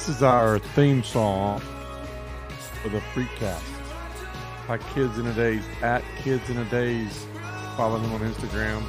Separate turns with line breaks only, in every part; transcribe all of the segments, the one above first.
This is our theme song for the Freakcast by Kids in a Daze, at Kids in a Daze. Follow him on Instagram.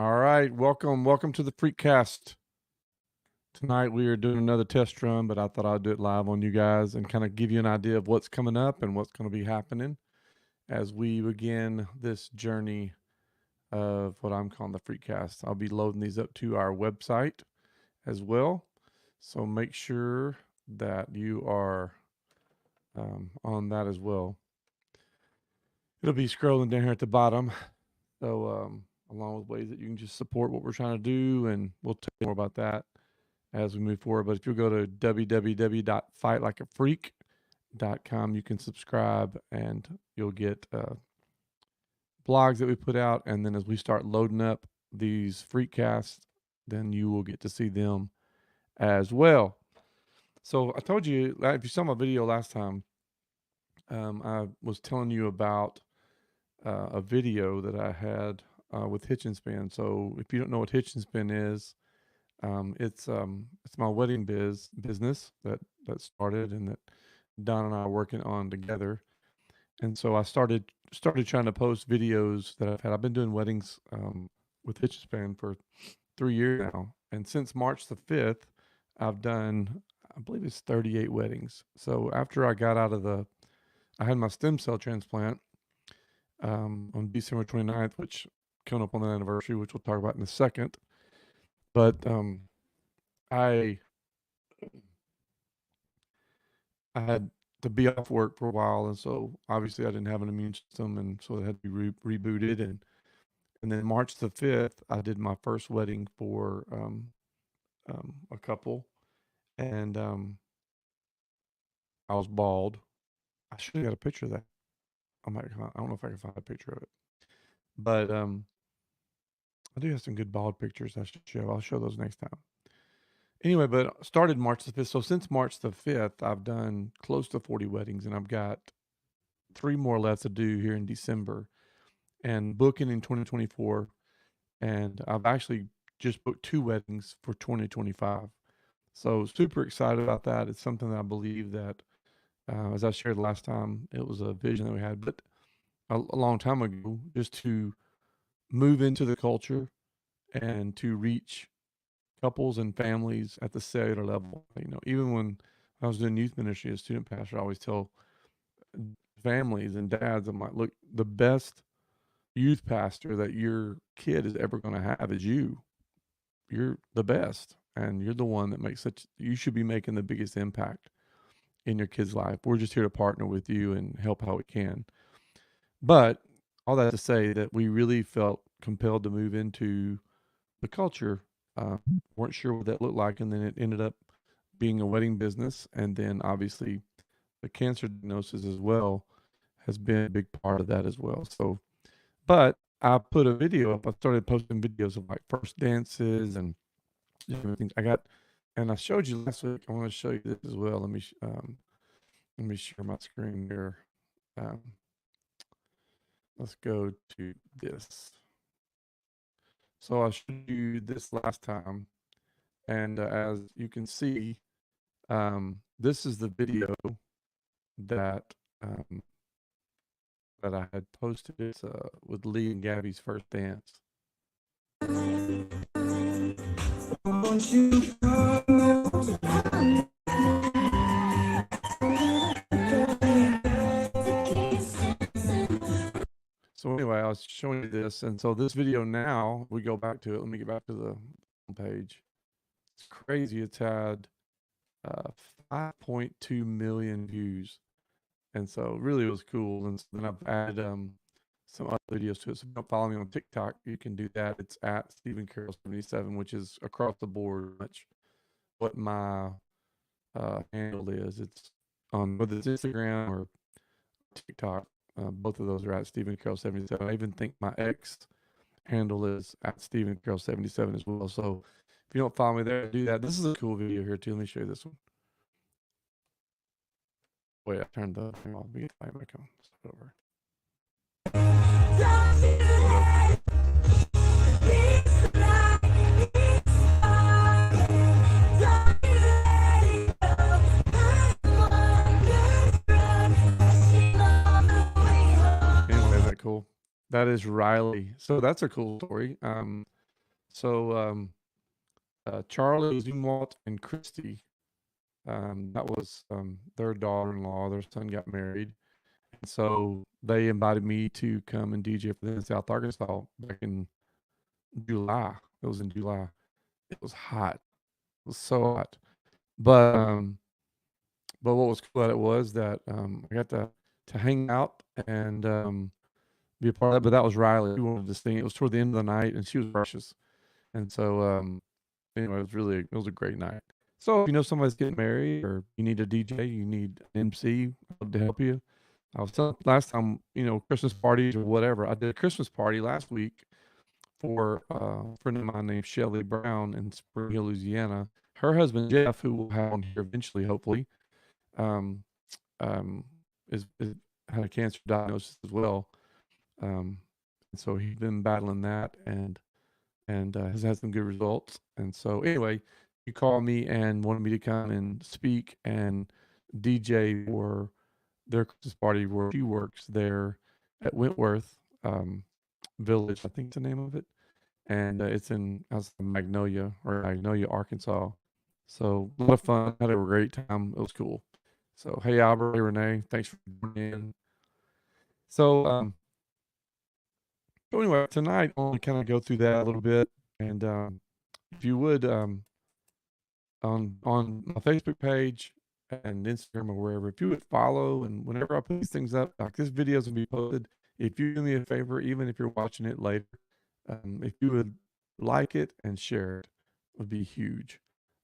All right, welcome to the Freakcast. Tonight we are doing another test run, but I thought I'd do it live on you guys and kind of give you an idea of what's coming up and what's going to be happening as we begin this journey of what I'm calling the Freakcast. I'll be loading these up to our website as well, so make sure that you are on that as well. It'll be scrolling down here at the bottom, so along with ways that you can just support what we're trying to do, and we'll tell you more about that as we move forward. But if you go to www.fightlikeafreak.com, you can subscribe and you'll get blogs that we put out. And then as we start loading up these Freakcasts, then you will get to see them as well. So I told you, if you saw my video last time, I was telling you about a video that I had with Hitch and Spin. So if you don't know what Hitch and Spin is, it's my wedding business that started and that Don and I are working on together. And so I started trying to post videos that I've had. I've been doing weddings with Hitch and Spin for 3 years now, and since March the 5th, I've done, I believe it's 38 weddings. So after I got out of I had my stem cell transplant on December 29th, which coming up on the anniversary, which we'll talk about in a second. But I had to be off work for a while, and so obviously I didn't have an immune system, and so it had to be rebooted. And then March the 5th, I did my first wedding for a couple, and I was bald. I should have got a picture of that. I don't know if I can find a picture of it, but I do have some good bald pictures I should show. I'll show those next time. Anyway, but started March the 5th. So since March the 5th, I've done close to 40 weddings, and I've got 3 more left to do here in December and booking in 2024. And I've actually just booked 2 weddings for 2025. So super excited about that. It's something that I believe that, as I shared last time, it was a vision that we had, but a long time ago, just to move into the culture and to reach couples and families at the cellular level. Even when I was doing youth ministry as student pastor, I always tell families and dads, I'm like, look, the best youth pastor that your kid is ever going to have is you. You're the best, and you're the one that you should be making the biggest impact in your kid's life. We're just here to partner with you and help how we can. But all that to say that we really felt compelled to move into the culture. Weren't sure what that looked like, and then it ended up being a wedding business, and then obviously the cancer diagnosis as well has been a big part of that as well. So, but I put a video up. I started posting videos of like first dances and everything. And I showed you last week. I want to show you this as well. Let me share my screen here. Let's go to this. So I showed you this last time, and as you can see, this is the video that that I had posted. It's with Lee and Gabby's first dance. So anyway, I was showing you this, and so this video now, we go back to it. Let me get back to the page. It's crazy. It's had 5.2 million views, and so really it was cool. And so then I've added some other videos to it. So if you don't follow me on TikTok, you can do that. It's at Stephen Carroll 77, which is across the board much what my handle is. It's on whether it's Instagram or TikTok. Both of those are at Stephen Carroll 77. I even think my ex handle is at Stephen Carroll 77 as well. So if you don't follow me there, do that. This is a cool video here too. Let me show you this one. Wait, I turned the thing off. Let me get the mic back on. Start over. Anyway, is that cool? That is Riley. So that's a cool story. Charlie Zumwalt and Christy, that was their daughter-in-law. Their son got married. And so they invited me to come and DJ for them in South Arkansas back in July. It was in July. It was hot. It was so hot. But what was cool about it was that I got to hang out and be a part of that. But that was Riley. She wanted to sing. It was toward the end of the night, and she was precious. And so anyway, it was a great night. So if you know somebody's getting married, or you need a DJ, you need an MC, I'd love to help you. I was telling last time, Christmas parties or whatever. I did a Christmas party last week for a friend of mine named Shelly Brown in Spring Hill, Louisiana. Her husband Jeff, who we'll have on here eventually, hopefully, um, um, is had a cancer diagnosis as well. And so he's been battling that and has had some good results. And so anyway, he called me and wanted me to come and speak and DJ for their Christmas party where she works there at Wentworth Village, I think is the name of it. And it's in Magnolia, Arkansas. So a lot of fun. Had a great time. It was cool. So hey Albert, hey Renee, thanks for joining in. So anyway, tonight I want to kind of go through that a little bit, and if you would, on my Facebook page and Instagram or wherever, if you would follow, and whenever I put these things up, like this video is gonna be posted, if you do me a favor, even if you're watching it later, if you would like it and share it, would be huge.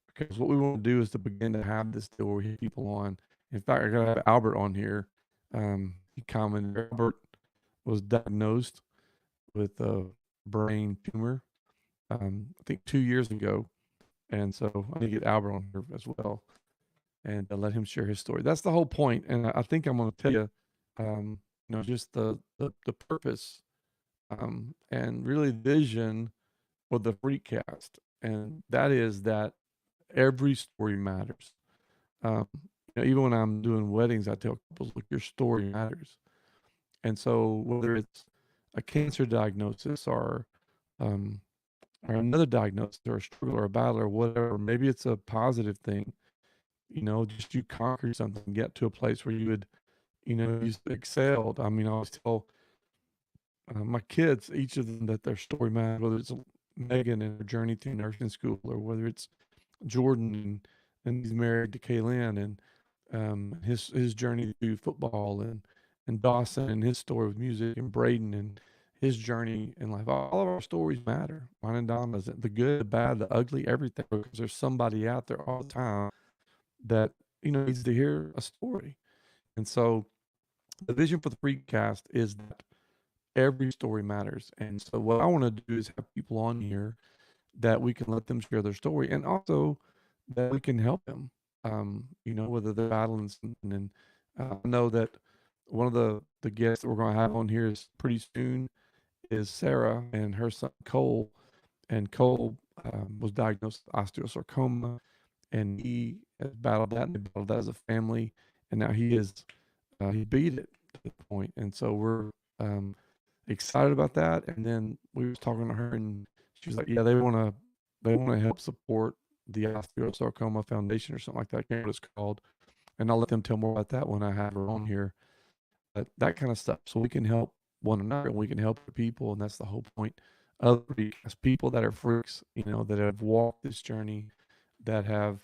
Because what we want to do is to begin to have this deal where we hit people on. In fact, I gotta have Albert on here. He commented. Albert was diagnosed with a brain tumor, I think 2 years ago. And so I need to get Albert on here as well and let him share his story. That's the whole point. And I think I'm going to tell you, just the purpose and really vision for the Freakcast. And that is that every story matters. Even when I'm doing weddings, I tell couples, look, your story matters. And so whether it's a cancer diagnosis or another diagnosis or a struggle or a battle or whatever, maybe it's a positive thing, just you conquered something, get to a place where you would, you excelled. I mean, I always tell my kids, each of them, that their story matters, whether it's Megan and her journey through nursing school, or whether it's Jordan and he's married to Kaylin and his journey through football, and Dawson and his story with music, and Braden and his journey in life. All of our stories matter. Mine and Donna's, the good, the bad, the ugly, everything, because there's somebody out there all the time that, needs to hear a story. And so the vision for the Freakcast is that every story matters. And so what I want to do is have people on here that we can let them share their story, and also that we can help them, whether they're battling something. And I know that one of the guests that we're going to have on here is pretty soon is Sarah and her son Cole. And Cole was diagnosed with osteosarcoma, and he has battled that, and they battled that as a family, and now he beat it to the point. And so we're excited about that. And then we was talking to her, and she was like, yeah, they want to help support the osteosarcoma foundation or something like that. I can't remember what it's called. And I'll let them tell more about that when I have her on here. But that kind of stuff, so we can help one another and we can help the people. And that's the whole point of the Freakcast. People that are freaks, that have walked this journey, that have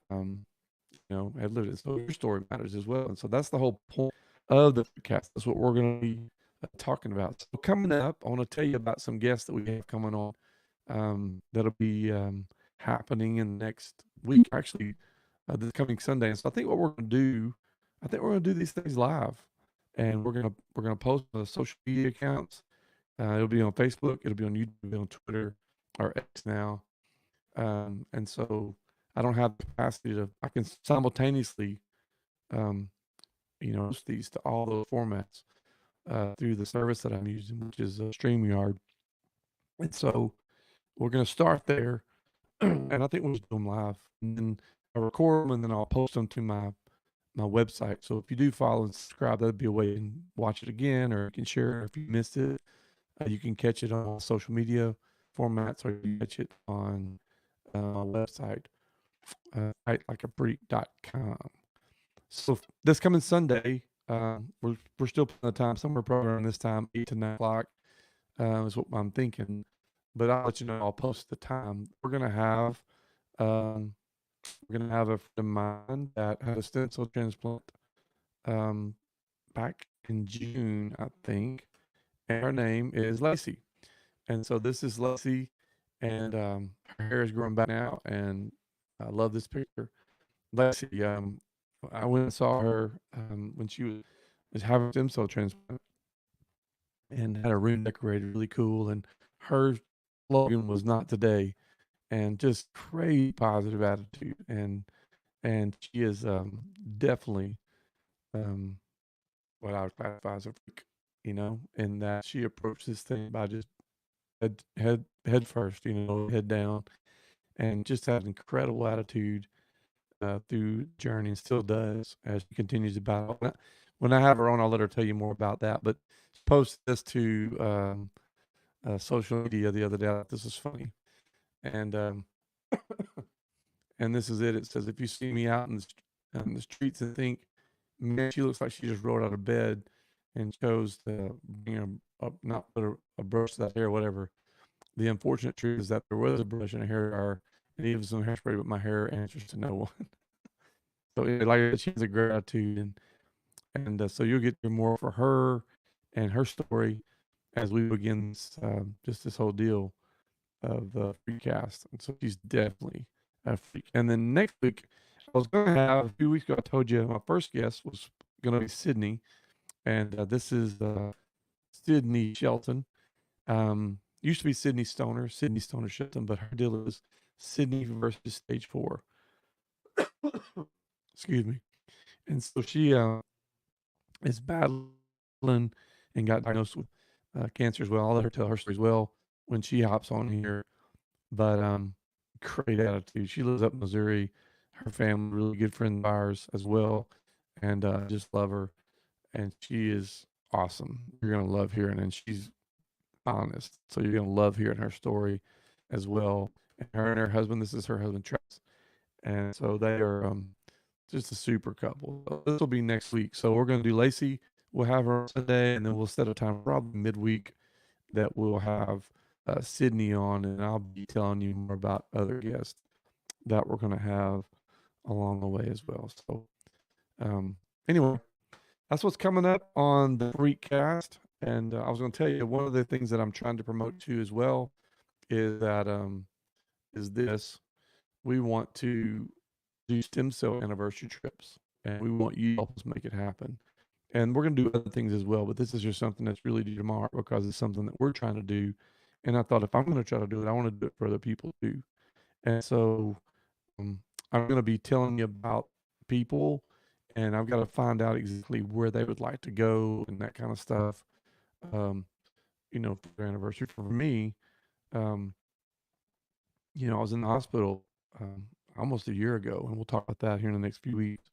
have lived it. So your story matters as well. And so that's the whole point of the Freakcast. That's what we're going to be talking about. So coming up, I want to tell you about some guests that we have coming on that'll be happening in the next week, actually, this coming Sunday. And so I think what we're going to do, these things live, and we're going to post on the social media accounts. It'll be on Facebook, it'll be on YouTube, it'll be on Twitter or X now. And so I don't have the capacity to, I can simultaneously, um, post these to all those formats through the service that I'm using, which is StreamYard. And so we're going to start there. And I think we'll just do them live. And then I record them and then I'll post them to my website. So if you do follow and subscribe, that'd be a way you can watch it again, or you can share it. If you missed it, you can catch it on social media formats, or you can catch it on my website, likeapreek.com. So this coming Sunday, we're still putting the time, somewhere probably around this time, 8 to 9 o'clock, is what I'm thinking. But I'll let you know. I'll post the time. Um, we're gonna have a friend of mine that had a stem cell transplant um, back in June, I think, and her name is Lacey. And so this is Lacey, and her hair is growing back now, and I love this picture. Lacey, I went and saw her when she was having a stem cell transplant and had a room decorated really cool. And her slogan was "Not today," and just crazy positive attitude. And she is definitely um, what I would classify as a freak, in that she approached this thing by just head first, head down, and just had an incredible attitude through the journey, and still does as she continues to battle. When I have her on, I'll let her tell you more about that. But she posted this to social media the other day. I thought this was funny, and and this is it. It says, "If you see me out in the streets and think, man, she looks like she just rolled out of bed and chose to not put a brush to that hair, whatever. The unfortunate truth is that there was a brush and a hair dryer and even some hairspray, but my hair answers to no one." So, like I said, she has a great attitude, and so you'll get to hear more for her and her story as we begin just this whole deal of the Freecast. And so she's definitely a freak. And then next week, I was going to have, a few weeks ago, I told you my first guest was going to be Sydney. And this is Sydney Shelton. Used to be Sydney Stoner Shelton, but her deal is Sydney versus Stage 4. Excuse me. And so she is battling and got diagnosed with cancer as well. I'll let her tell her story as well when she hops on here. But great attitude. She lives up in Missouri. Her family, really good friend of ours as well, and just love her. And she is awesome. You're gonna love hearing, and she's honest, so you're gonna love hearing her story as well. And her husband. This is her husband, Travis, and so they are just a super couple. So this will be next week. So we're gonna do Lacey. We'll have her on Sunday, and then we'll set a time probably midweek that we'll have Sydney on, and I'll be telling you more about other guests that we're going to have along the way as well. So, anyway, that's what's coming up on the Freakcast. And I was going to tell you one of the things that I'm trying to promote too as well is that is this: we want to do stem cell anniversary trips, and we want you to help us make it happen. And we're going to do other things as well, but this is just something that's really dear to my heart because it's something that we're trying to do. And I thought if I'm going to try to do it, I want to do it for other people too. And so um, I'm going to be telling you about people, and I've got to find out exactly where they would like to go and that kind of stuff. Um, for their anniversary. For me, um, I was in the hospital almost a year ago, and we'll talk about that here in the next few weeks.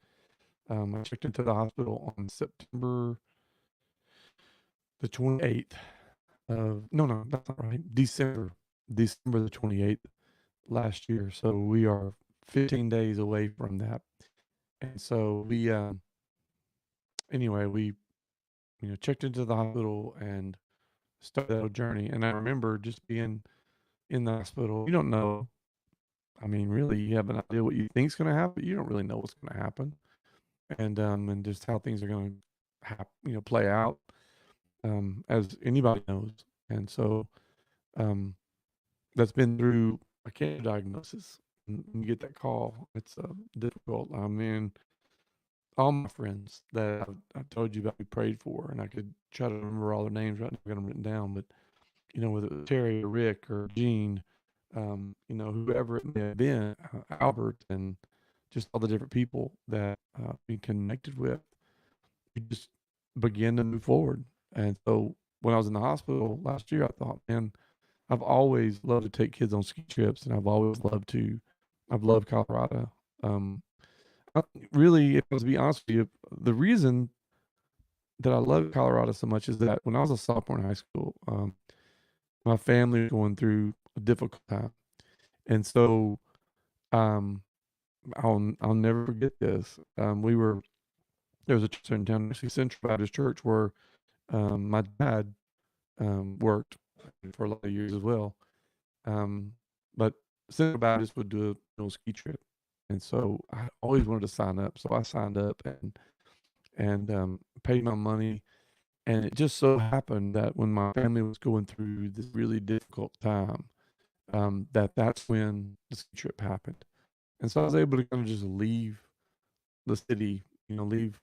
I checked into the hospital on September the 28th of, no, that's not right. December the 28th last year. So we are 15 days away from that. And so anyway, we, checked into the hospital and started that journey. And I remember just being in the hospital. You don't know. I mean, really, you have an idea what you think is going to happen, but you don't really know what's going to happen. And just how things are going to play out, as anybody knows. And so, that's been through a cancer diagnosis. And when you get that call, it's difficult. I mean, all my friends that I told you about, we prayed for, and I could try to remember all their names right now, I got them written down, but whether it was Terry or Rick or Gene, whoever it may have been, Albert, and just all the different people that we connected with, we just began to move forward. And so when I was in the hospital last year, I thought, man, I've always loved to take kids on ski trips, and I've loved Colorado. Um, I, really, if I was to be honest with you, the reason that I love Colorado so much is that when I was a sophomore in high school, my family was going through a difficult time, and so um, I'll never forget this. There was a church in town, actually Central Baptist Church, where my dad worked for a lot of years as well. Um, but Central Baptist would do a ski trip, and so I always wanted to sign up. So I signed up and paid my money. And it just so happened that when my family was going through this really difficult time, that's when the ski trip happened. And so I was able to kind of just leave the city, leave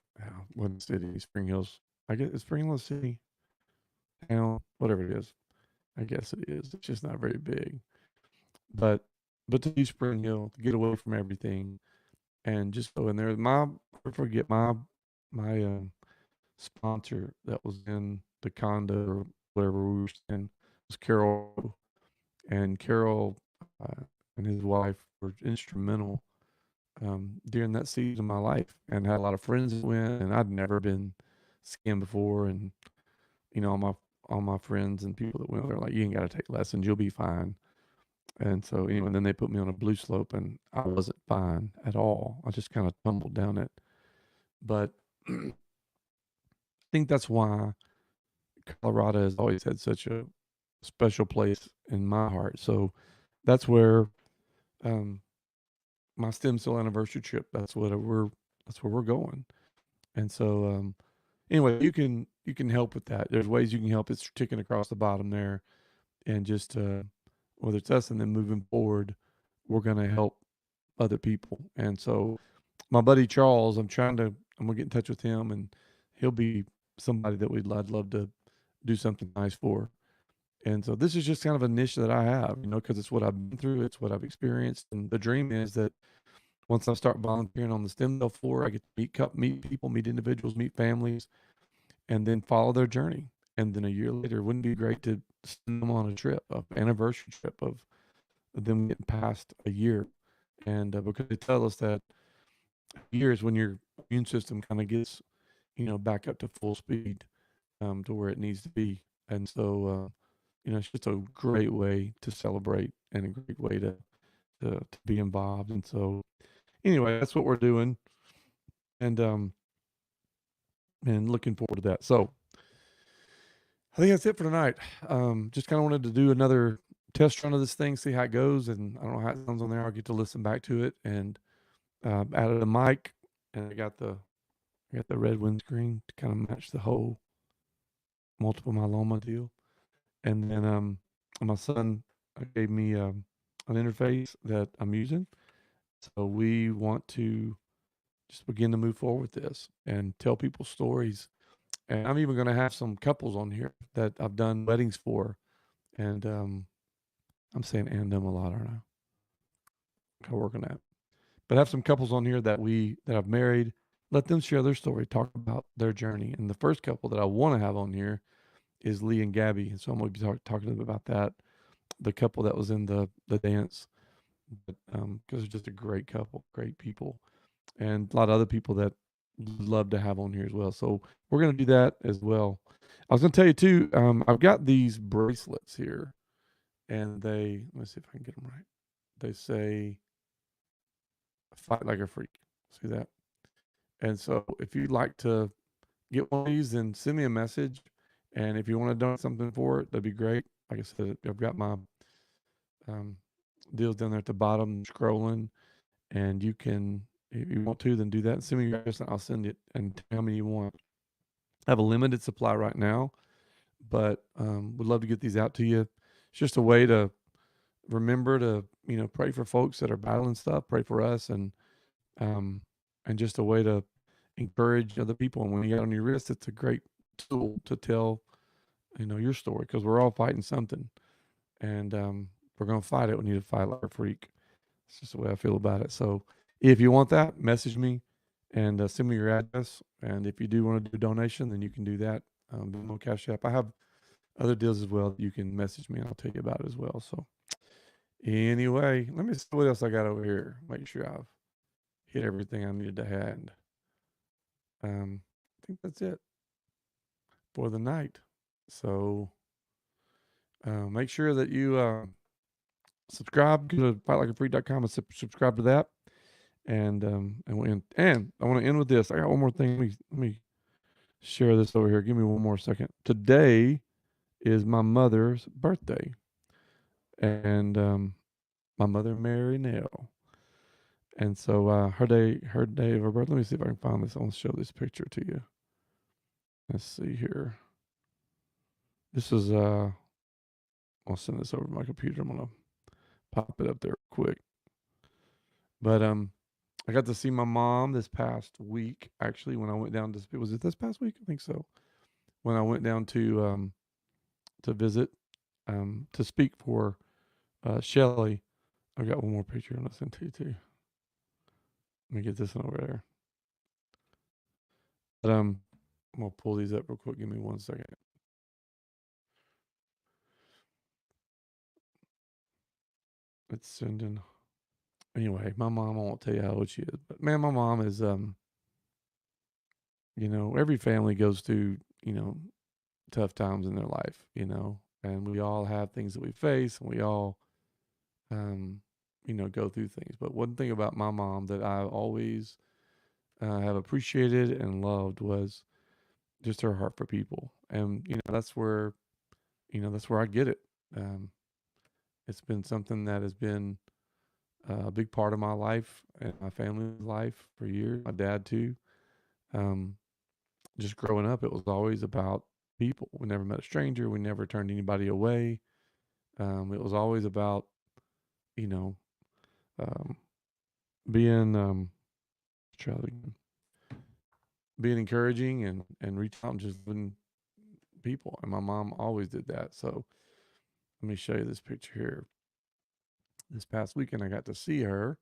what city, Spring Hills. I guess it's Spring Hills City, town, whatever it is. I guess it is. It's just not very big. But to leave Spring Hill, to get away from everything and just go in there. I forget my sponsor that was in the condo or wherever we were staying was Carol, and Carol and his wife were instrumental during that season of my life, and had a lot of friends that went, and I'd never been skiing before, and all my friends and people that went, they're like, you ain't got to take lessons, you'll be fine. And so anyway, then they put me on a blue slope, and I wasn't fine at all. I just kind of tumbled down it. But I think that's why Colorado has always had such a special place in my heart. So that's where um, my stem cell anniversary trip. That's where we're going. And so anyway, you can help with that. There's ways you can help. It's ticking across the bottom there, and just whether it's us and then moving forward, we're gonna help other people. And so my buddy Charles, I'm gonna get in touch with him, and he'll be somebody that I'd love to do something nice for. And so this is just kind of a niche that I have, because it's what I've been through, it's what I've experienced, and the dream is that once I start volunteering on the stem cell floor, I get to meet people, meet individuals, meet families, and then follow their journey. And then a year later, wouldn't it be great to send them on a trip, an anniversary trip of them getting past a year? And because they tell us that a year is when your immune system kind of gets, back up to full speed, to where it needs to be. And so, it's just a great way to celebrate and a great way to be involved. And so, anyway, that's what we're doing, and looking forward to that. So, I think that's it for tonight. Just kind of wanted to do another test run of this thing, see how it goes, and I don't know how it sounds on there. I'll get to listen back to it, and added a mic, and I got the red windscreen to kind of match the whole multiple myeloma deal. And then my son gave me an interface that I'm using. So we want to just begin to move forward with this and tell people stories. And I'm even going to have some couples on here that I've done weddings for. And I'm saying and them a lot, aren't I? I'll work on that. But have some couples on here that I've married. Let them share their story, talk about their journey. And the first couple that I want to have on here is Lee and Gabby. And so I'm going to be talking to them about that. The couple that was in the dance, because they're just a great couple, great people, and a lot of other people that love to have on here as well. So we're going to do that as well. I was going to tell you too. I've got these bracelets here, and let me see if I can get them right. They say "Fight like a freak." See that? And so if you'd like to get one of these, then send me a message. And if you want to donate something for it, that'd be great. Like I said, I've got my um, deals down there at the bottom scrolling, and you can, if you want to, then do that and send me your address, and I'll send it, and tell me you want. I have a limited supply right now, but would love to get these out to you. It's just a way to remember to pray for folks that are battling stuff, pray for us, um, and just a way to encourage other people. And when you got on your wrist, it's a great tool to tell your story because we're all fighting something, and we're gonna fight it. We need to fight like a freak. It's just the way I feel about it. So if you want that, message me and send me your address. And if you do want to do a donation, then you can do that. Venmo, Cash App. I have other deals as well that you can message me and I'll tell you about it as well. So anyway, let me see what else I got over here. Make sure I've hit everything I needed to hit. I think that's it for the night. So make sure that you subscribe. Go to fightlikeafreak.com and subscribe to that. And I want to end with this. I got one more thing. Let me share this over here. Give me one more second. Today is my mother's birthday, and my mother Mary Nell. And so her day of her birth. Let me see if I can find this. I want to show this picture to you. Let's see here. This is I'll send this over to my computer. I'm gonna pop it up there quick. But I got to see my mom this past week. Actually, when I went down to was it this past week? I think so. When I went down to visit to speak for Shelly. I've got one more picture I'm gonna send to you too. Let me get this one over there. But I'm gonna pull these up real quick. Give me 1 second. It's sending. Anyway, my mom, I won't tell you how old she is, but man, my mom is every family goes through, tough times in their life, and we all have things that we face and we all go through things. But one thing about my mom that I always have appreciated and loved was just her heart for people. And that's where I get it. Um, it's been something that has been a big part of my life and my family's life for years. My dad too. Um, just growing up, it was always about people. We never met a stranger. We never turned anybody away. It was always about, you know, um, being try that again. Being encouraging and reach out and just loving people. And my mom always did that. So let me show you this picture here. This past weekend, I got to see her,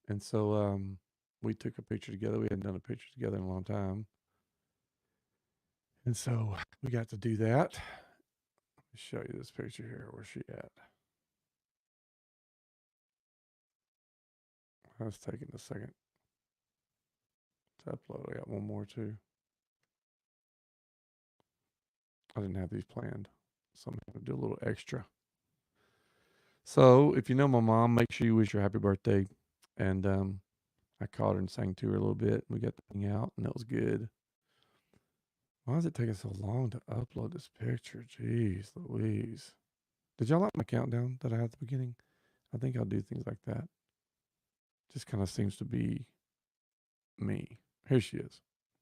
and so we took a picture together. We hadn't done a picture together in a long time, and so we got to do that. Let me show you this picture here. Where's she at? I was taking a second to upload. I got one more too. I didn't have these planned, so I'm going to do a little extra. So if you know my mom, make sure you wish her happy birthday. And I called her and sang to her a little bit. We got to hang out, and that was good. Why is it taking so long to upload this picture? Jeez Louise. Did y'all like my countdown that I had at the beginning? I think I'll do things like that. Just kind of seems to be me. Here she is.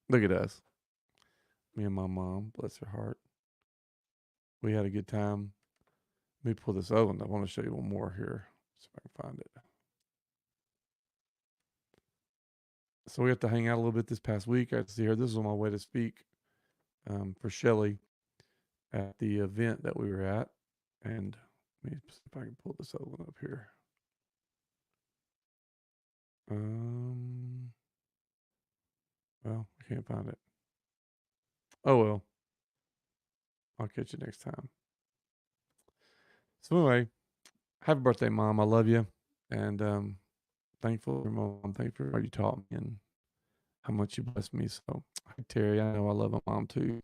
Look at us. Me and my mom, bless her heart. We had a good time. Let me pull this oven. I want to show you one more here. See if I can find it. So we have to hang out a little bit this past week. I got to see her. This is on my way to speak for Shelly at the event that we were at. And let me see if I can pull this oven up here. Well, I can't find it. Oh well. I'll catch you next time. So anyway, happy birthday, Mom. I love you. And thankful for Mom. Thankful for what you taught me and how much you blessed me. So Terry, I know I love my mom too.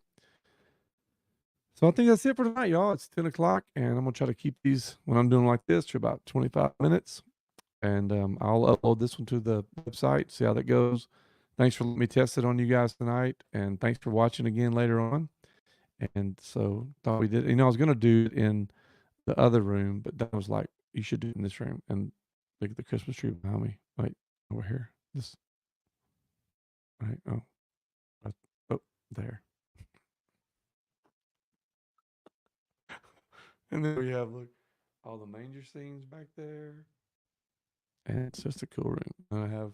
So I think that's it for tonight, y'all. It's 10 o'clock, and I'm gonna try to keep these when I'm doing like this to about 25 minutes. And I'll upload this one to the website, see how that goes. Thanks for letting me test it on you guys tonight, and thanks for watching again later on. And so thought we did. I was gonna do it in the other room, but that was like, you should do it in this room. And look at the Christmas tree behind me. Wait, over here. This right. Oh, there. And then we have look all the manger scenes back there. And it's just a cool room. And I have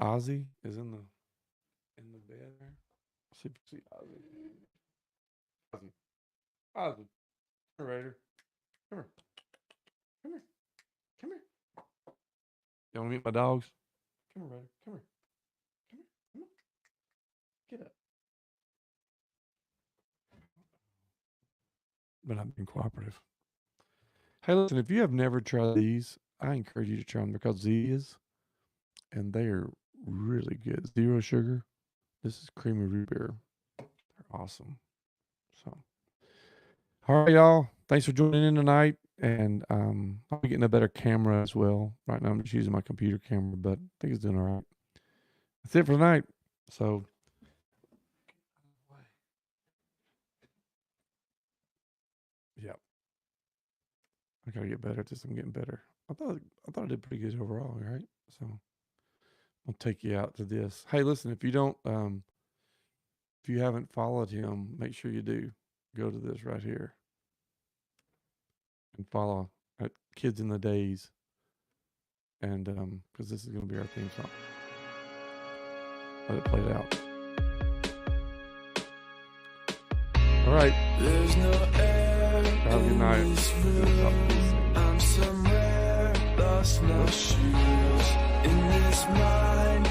Ozzy is in the bed there. See if you see Ozzy. Ozzy. Ozzy. Come here, Raider. Come here. Come here. Come here. You want to meet my dogs? Come here, Raider. Come here. Come here. Come on. Get up. But I'm being cooperative. Hey, listen, if you have never tried these, I encourage you to try them because these, and they are really good. Zero sugar. This is creamy root beer. They're awesome. So, all right, y'all. Thanks for joining in tonight. And I'll be getting a better camera as well. Right now, I'm just using my computer camera, but I think it's doing all right. That's it for tonight. So, yeah, I gotta get better at this. I'm getting better. I thought I did pretty good overall, right? So, I'll take you out to this. Hey, listen, if you haven't followed him, make sure you do. Go to this right here and follow at Kids in the Days. And because this is going to be our theme song. Let it play it out. All right. There's no air. Have a good night. I'm somewhere lost, no shoes in this mind.